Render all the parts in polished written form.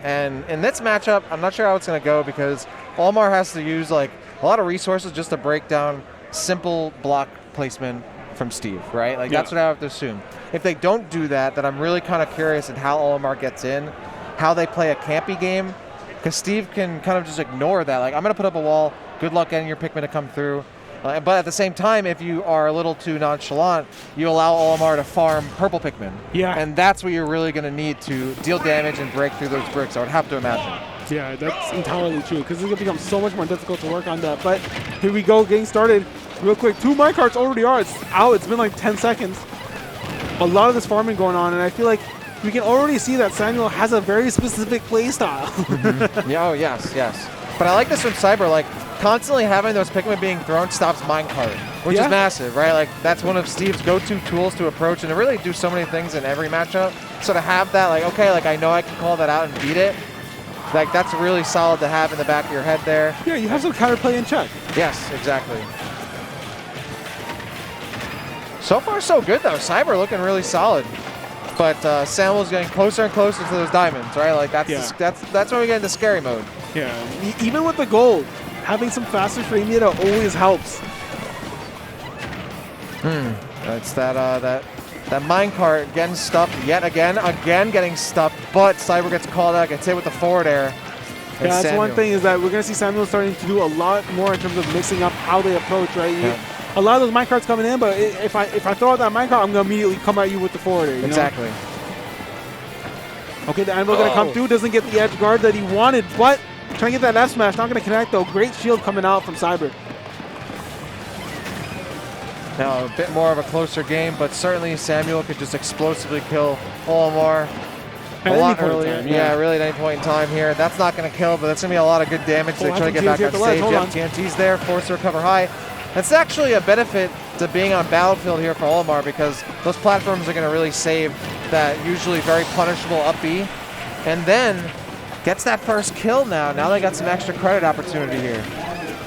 And in this matchup, I'm not sure how it's going to go because Olimar has to use like a lot of resources just to break down simple block placement from Steve, right? Like that's what I have to assume. If they don't do that, then I'm really kind of curious at how Olimar gets in, how they play a campy game, because Steve can kind of just ignore that. Like, I'm going to put up a wall. Good luck getting your Pikmin to come through. But at the same time, if you are a little too nonchalant, you allow Olimar to farm purple Pikmin. Yeah. And that's what you're really going to need to deal damage and break through those bricks, I would have to imagine. Yeah, that's entirely true, because it's going to become so much more difficult to work on that. But here we go, getting started real quick. 2 minecarts already are. It's out. It's been like 10 seconds. A lot of this farming going on, and I feel like we can already see that Samuel has a very specific play style. Yeah, oh, yes. But I like this from Cyber. Like, constantly having those Pikmin being thrown stops minecart, which is massive, right? Like, that's one of Steve's go-to tools to approach and to really do so many things in every matchup. So to have that, like, okay, like, I know I can call that out and beat it, like, that's really solid to have in the back of your head there. Yeah, you have some counterplay in check. Yes, exactly. So far, so good, though. Cyber looking really solid. But Samuel's getting closer and closer to those diamonds, right? Like, that's when we get into scary mode. Yeah, even with the gold, having some faster frame data always helps. That's that minecart getting stuffed yet again getting stuffed, but Cyber gets called out, gets hit with the forward air. Yeah, that's Samuel. one thing is that we're going to see Samuel starting to do a lot more in terms of mixing up how they approach, right? A lot of those minecarts coming in, but if I throw out that minecart, I'm going to immediately come at you with the forward air. Exactly. Okay, the anvil going to come through, doesn't get the edge guard that he wanted, but trying to get that F smash, not going to connect though. Great shield coming out from Cyber. Now a bit more of a closer game, but certainly Samuel could just explosively kill Olimar a lot earlier. Really at any point in time here. That's not going to kill, but that's going to be a lot of good damage. They try to get back on stage. TNT's there, force to recover high. That's actually a benefit to being on Battlefield here for Olimar because those platforms are going to really save that usually very punishable up B. And then gets that first kill now. Now they got some extra credit opportunity here.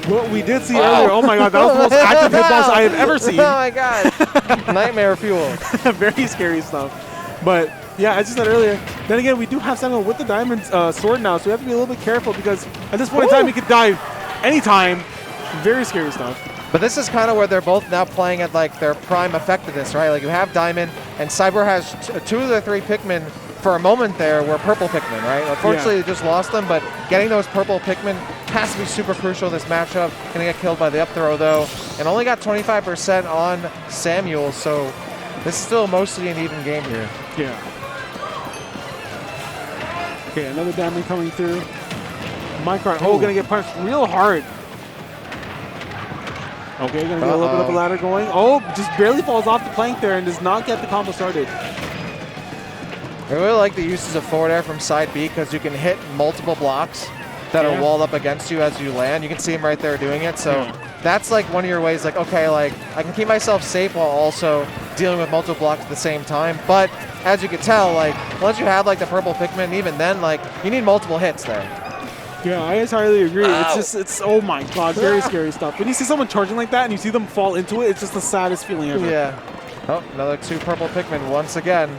What we did see earlier, oh my god, that was the most active hitbox I have ever seen. Oh my god. Nightmare fuel. Very scary stuff. But yeah, as you said earlier, then again, we do have Samuel with the diamond sword now, so we have to be a little bit careful because at this point in time, he could die anytime. Very scary stuff. But this is kind of where they're both now playing at like their prime effectiveness, right? Like you have Diamond, and Cyber has 2 of the 3 Pikmin for a moment there were purple Pikmin, right? Unfortunately, they just lost them, but getting those purple Pikmin has to be super crucial in this matchup. Gonna get killed by the up throw though, and only got 25% on Samuel, so this is still mostly an even game here. Yeah. Okay, another diamond coming through. Minecart, gonna get punched real hard. Okay, gonna get a little bit of a ladder going. Oh, just barely falls off the plank there and does not get the combo started. I really like the uses of forward air from side B because you can hit multiple blocks that are walled up against you as you land. You can see him right there doing it. So that's like one of your ways, like, okay, like I can keep myself safe while also dealing with multiple blocks at the same time. But as you can tell, like once you have like the purple Pikmin, even then, like you need multiple hits there. Yeah, I entirely agree. It's oh my god, very scary stuff. When you see someone charging like that and you see them fall into it, it's just the saddest feeling ever. Yeah. Oh, another 2 purple Pikmin once again.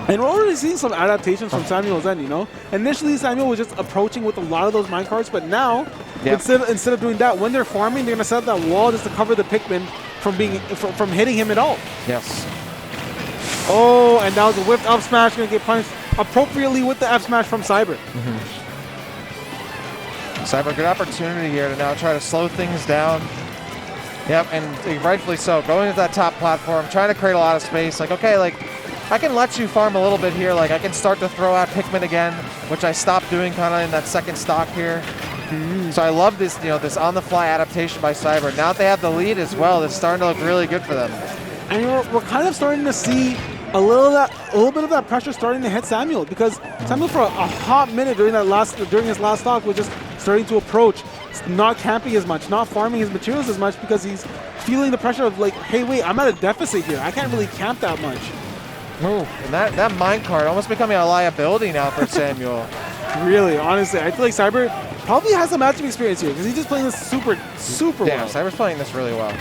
And we're already seeing some adaptations from Samuel's end, you know? Initially, Samuel was just approaching with a lot of those minecarts, but now, instead of doing that, when they're farming, they're going to set up that wall just to cover the Pikmin from hitting him at all. Yes. Oh, and that was a whipped up smash, going to get punished appropriately with the F smash from Cyber. Cyber, good opportunity here to now try to slow things down. Yep, and rightfully so. Going to that top platform, trying to create a lot of space. Like, okay, like, I can let you farm a little bit here. Like, I can start to throw out Pikmin again, which I stopped doing kind of in that second stock here. So I love this, you know, this on-the-fly adaptation by Cyber. Now that they have the lead as well, it's starting to look really good for them. And we're kind of starting to see a little bit of that pressure starting to hit Samuel, because Samuel for a hot minute during his last stock was just starting to approach, not camping as much, not farming his materials as much, because he's feeling the pressure of like, hey, wait, I'm at a deficit here. I can't really camp that much. Ooh, and that minecart almost becoming a liability now for Samuel. Really, honestly, I feel like Cyber probably has some matchup experience here because he's just playing this super well. Cyber's playing this really well.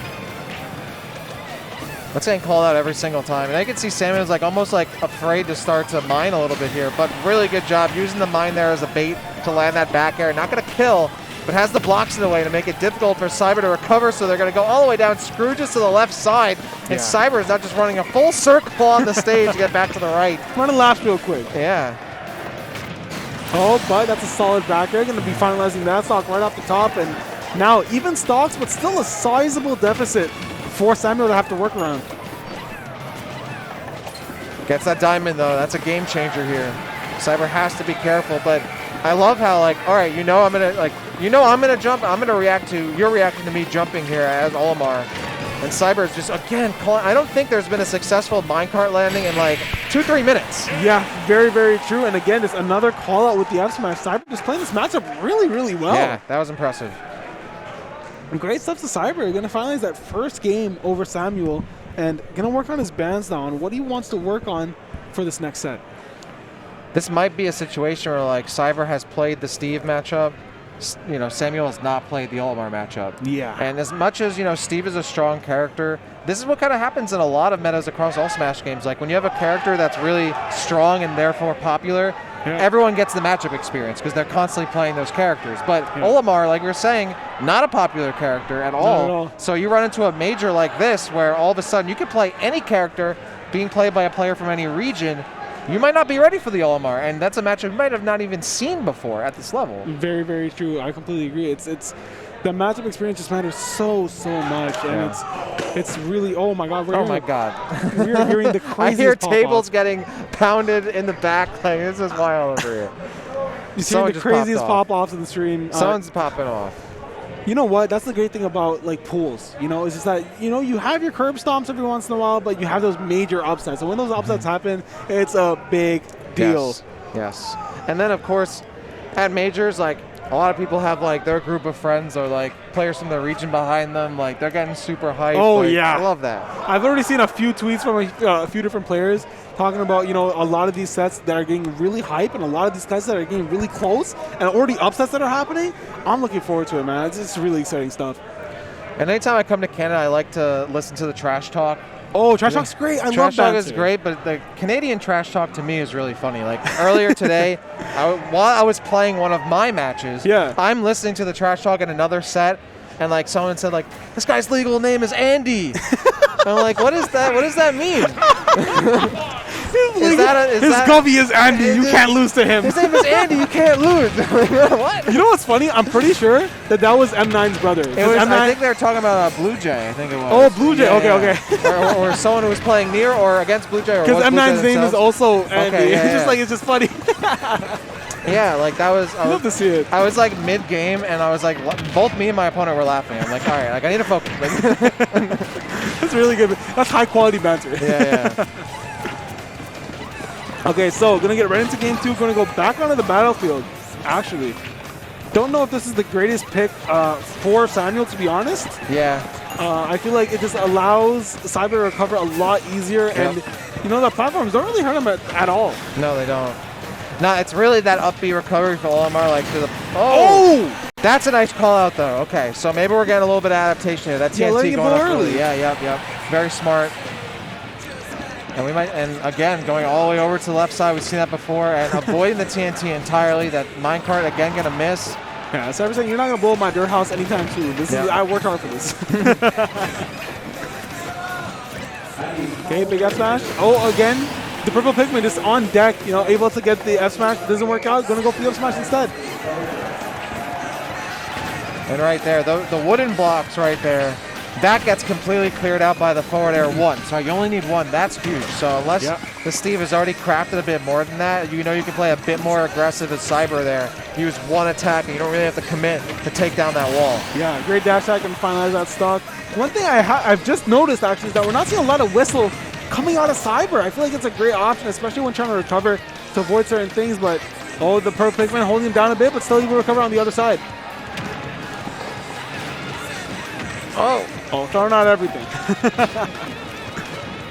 That's getting called out every single time. And I can see Samuel's like almost like afraid to start to mine a little bit here, but really good job using the mine there as a bait to land that back air. Not going to kill, but has the blocks in the way to make it difficult for Cyber to recover, so they're going to go all the way down. Scrooge's to the left side, and Cyber is not just running a full circle on the stage to get back to the right. Running laps real quick. Yeah. Oh, but that's a solid back air. Going to be finalizing that stock right off the top, and now even stocks, but still a sizable deficit for Samuel to have to work around. Gets that diamond though. That's a game changer here. Cyber has to be careful, but I love how like, all right, I'm gonna jump. I'm gonna react to you're reacting to me jumping here as Olimar, and Cyber is just again calling. I don't think there's been a successful minecart landing in like 2-3 minutes. Yeah, very, very true. And again, it's another call out with the F smash. Cyber just playing this matchup really, really well. Yeah, that was impressive. And great stuff to Cyber. Going to finalize that first game over Samuel and going to work on his bands now and what he wants to work on for this next set. This might be a situation where like Cyber has played the Steve matchup. Samuel has not played the Olimar matchup. Yeah. And as much as, Steve is a strong character, this is what kind of happens in a lot of metas across all Smash games. Like when you have a character that's really strong and therefore popular, everyone gets the matchup experience because they're constantly playing those characters. But Olimar, like we were saying, not a popular character at all. So you run into a major like this where all of a sudden you could play any character being played by a player from any region. You might not be ready for the Olimar, and that's a matchup you might have not even seen before at this level. Very, very true. I completely agree. It's the matchup experience just matters so much, and it's really oh my god. We're hearing the craziest I hear tables getting pounded in the back. Like this is wild over here. You see the craziest pop-offs in the stream. Someone's popping off. You know what? That's the great thing about like pools. It's just that you have your curb stomps every once in a while, but you have those major upsets. So when those upsets happen, it's a big deal. Yes. And then of course, at majors, like a lot of people have like their group of friends or like players from their region behind them. Like they're getting super hyped. Oh like, yeah, I love that. I've already seen a few tweets from a few different players talking about a lot of these sets that are getting really hype and a lot of these sets that are getting really close and already upsets that are happening. I'm looking forward to it, man. It's just really exciting stuff. And anytime I come to Canada, I like to listen to the trash talk. Oh, trash talk's great. I love that. Trash talk is great, but the Canadian trash talk to me is really funny. Like earlier today, while I was playing one of my matches, I'm listening to the trash talk in another set, and like someone said, like, this guy's legal name is Andy. I'm like, what is that? What does that mean? His Govy is Andy. You can't lose to him. His name is Andy. You can't lose. What? You know what's funny? I'm pretty sure that was M9's brother. I think they were talking about Blue Jay. I think it was. Oh, Blue Jay. Okay. or someone who was playing near or against Blue Jay. Because M9's name is also Andy. It's just funny. Yeah, like that was. I love to see it. I was like mid game, and I was like, both me and my opponent were laughing. I'm like, all right, like I need to focus. That's really good. That's high quality banter. Yeah. Okay, so gonna get right into game 2. Gonna go back onto the battlefield. Actually, don't know if this is the greatest pick for Samuel, to be honest. Yeah. I feel like it just allows Cyber to recover a lot easier, and the platforms don't really hurt him at all. No, they don't. No, it's really that upbeat recovery for Olimar, like to the. Oh! That's a nice call out, though. Okay, so maybe we're getting a little bit of adaptation here. That TNT going up early. Yeah, yep. Very smart. And again, going all the way over to the left side, we've seen that before, and avoiding the TNT entirely. That minecart again gonna miss. Yeah, so saying you're not gonna blow up my dirt house anytime soon. I worked hard for this. Okay, big F smash. Oh, again, the purple Pikmin is on deck. Able to get the F smash. Doesn't work out. Gonna go for the F smash instead. And right there, the wooden blocks right there. That gets completely cleared out by the forward air 1. So you only need 1. That's huge. So unless the Steve has already crafted a bit more than that, you can play a bit more aggressive as Cyber there. Use 1 attack, and you don't really have to commit to take down that wall. Yeah, great dash attack and finalize that stock. One thing I've just noticed, actually, is that we're not seeing a lot of whistle coming out of Cyber. I feel like it's a great option, especially when trying to recover to avoid certain things. But, the purple Pikmin holding him down a bit, but still able to recover on the other side. Throwing out everything.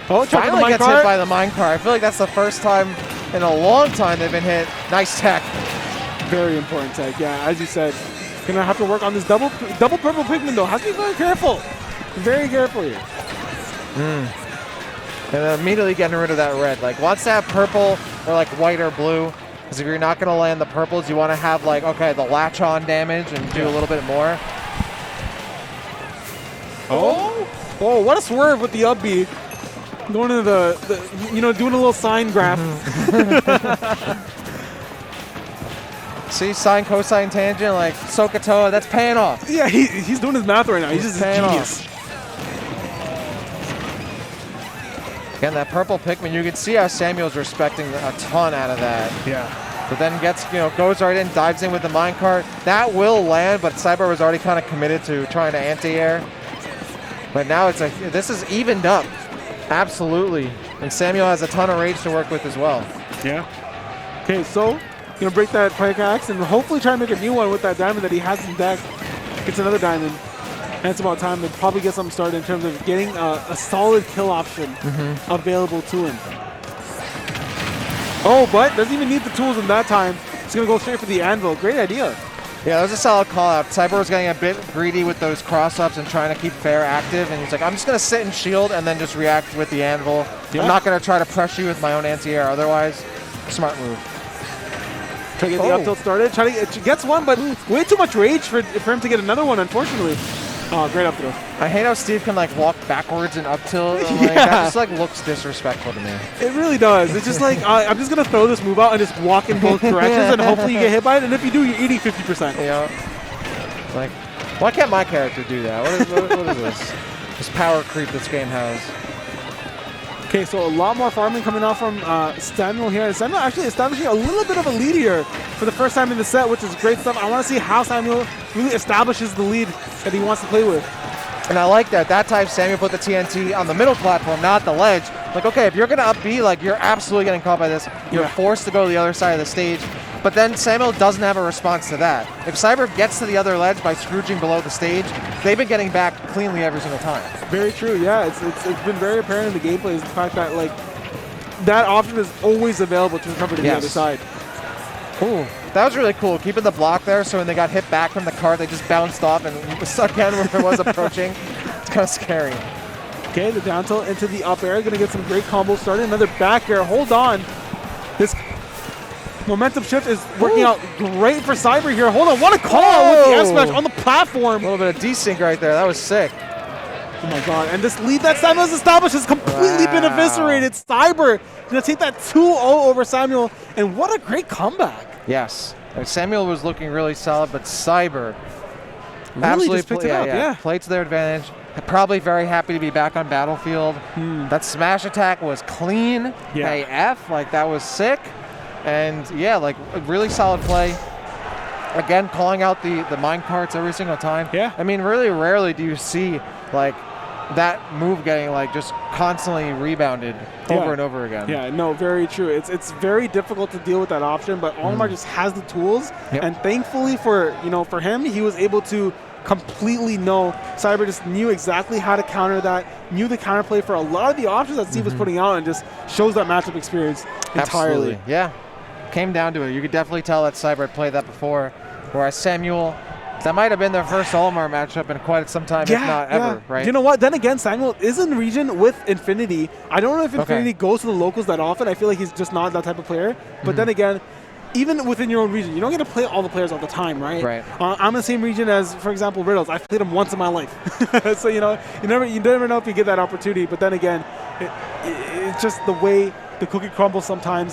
Finally gets hit by the minecart. I feel like that's the first time in a long time they've been hit. Nice tech. Very important tech, yeah. As you said, gonna have to work on this double purple Pikmin though. Has to be very careful. Very careful here. And then immediately getting rid of that red. Like, wants to have purple or like white or blue. Because if you're not going to land the purples, you want to have like, okay, the latch on damage and do a little bit more. Oh, what a swerve with the up B. Going into the you know, doing a little sine graph. See, sine, cosine, tangent, like Sokotoa, that's paying off. Yeah, he's doing his math right now. He's just a genius. Again, that purple Pikmin, you can see how Samuel's respecting a ton out of that. Yeah. But then gets, goes right in, dives in with the minecart. That will land, but Cyber was already kind of committed to trying to anti-air. But now this is evened up. Absolutely. And Samuel has a ton of rage to work with as well. Yeah. Okay, so gonna break that pickaxe and hopefully try and make a new one with that diamond that he has in deck. Gets another diamond. And it's about time to probably get something started in terms of getting a solid kill option available to him. Oh, but doesn't even need the tools in that time. He's gonna go straight for the anvil. Great idea. Yeah, that was a solid call out. Cyber was getting a bit greedy with those cross-ups and trying to keep Fair active, and he's like, I'm just going to sit and shield and then just react with the anvil. Yeah. I'm not going to try to pressure you with my own anti-air otherwise. Smart move. Try to get the up tilt started. It gets one, but way too much rage for him to get another one, unfortunately. Oh, great up throw. I hate how Steve can like walk backwards and up tilt. Like, that just like looks disrespectful to me. It really does. It's just like, I'm just going to throw this move out and just walk in both directions and hopefully you get hit by it. And if you do, you're eating 50%. Yeah. Like, why can't my character do that? What is this? This power creep this game has. Okay, so a lot more farming coming off from Samuel here. Samuel actually establishing a little bit of a lead here for the first time in the set, which is great stuff. I want to see how Samuel really establishes the lead that he wants to play with. And I like that. That time Samuel put the TNT on the middle platform, not the ledge. Like, okay, if you're going to up B, like, you're absolutely getting caught by this. You're forced to go to the other side of the stage. But then Samuel doesn't have a response to that. If Cyber gets to the other ledge by scrooging below the stage, they've been getting back cleanly every single time. Very true, yeah. It's been very apparent in the gameplay is the fact that, like, that option is always available to recover to the other side. Ooh, that was really cool. Keeping the block there so when they got hit back from the cart, they just bounced off and stuck in where it was approaching. It's kind of scary. Okay, the down tilt into the up air. Going to get some great combos started. Another back air. Hold on. This momentum shift is working out great for Cyber here. Hold on. What a call out with the F smash on the platform. A little bit of desync right there. That was sick. Oh my god. And this lead that Samuel has established has completely been eviscerated. Cyber going to take that 2-0 over Samuel. And what a great comeback. Yes. Samuel was looking really solid, but Cyber really absolutely just picked it up. played to their advantage. Probably very happy to be back on Battlefield. That smash attack was clean. AF. Like, that was sick. And yeah, like a really solid play. Again, calling out the mine carts every single time. Yeah. I mean, really rarely do you see like that move getting like just constantly rebounded over and over again. Yeah, no, very true. It's very difficult to deal with that option, but Olimar just has the tools, and thankfully for him, he was able to completely know. Cyber just knew exactly how to counter that, knew the counterplay for a lot of the options that Steve was putting out, and just shows that matchup experience entirely. Absolutely. Yeah, came down to it. You could definitely tell that Cyber had played that before, whereas Samuel, that might have been their first Olimar matchup in quite some time, if not ever, right? You know what? Then again, Samuel is in region with Infinity. I don't know if Infinity goes to the locals that often. I feel like he's just not that type of player. But then again, even within your own region, you don't get to play all the players all the time, right? Right. I'm in the same region as, for example, Riddles. I've played him once in my life. So, you never know if you get that opportunity. But then again, it's just the way the cookie crumbles sometimes.